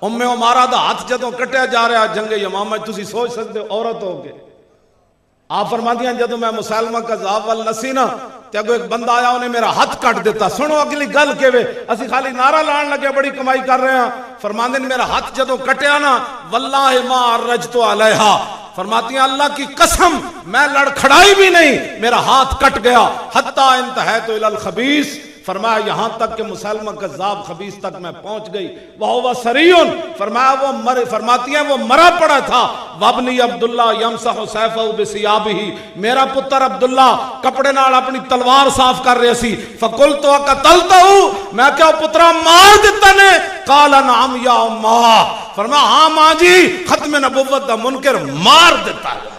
उम्मे उमारा दा हाथ जदों कटिया जा रहा जंगे यमामा, तुसी सोच सकते हो औरत हो के आप फरमादियां जदों मैं मुसलमा कज़ाब वल नसी ना ते अगो एक बंदा आया उन्हें मेरा हाथ कट दिता। सुनो अगली गल केवे, असि खाली नारा लान लगे बड़ी कमाई कर रहे हैं। फरमांदे ने मेरा हाथ जदों कटिया ना वल्लाहि मा रजतु अलैहा, फरमाती हैं अल्लाह की कसम मैं लड़खड़ाई भी नहीं, मेरा हाथ कट गया। हत्ता इंतहैतु इलल खबीस, फरमाया यहां तक कि मुसलमान कज़्ज़ाब खबीस तक मैं पहुंच गई। वह सरीउन, फरमाया वो मरे, फरमाती हैं वो मरा पड़ा था। वबनी अब्दुल्ला यमसहु सैफहु बिसियाबिही, मेरा पुत्र अब्दुल्ला कपड़े नाल अपनी तलवार साफ कर रहे सी। फकुलतु कतलतहु, मैं क्या पुत्रा मार दिता ने? काला नाम या अम्मा, फरमाया हां मां जी, खत्म नबुव्वत दा मुनकर मार दिता है।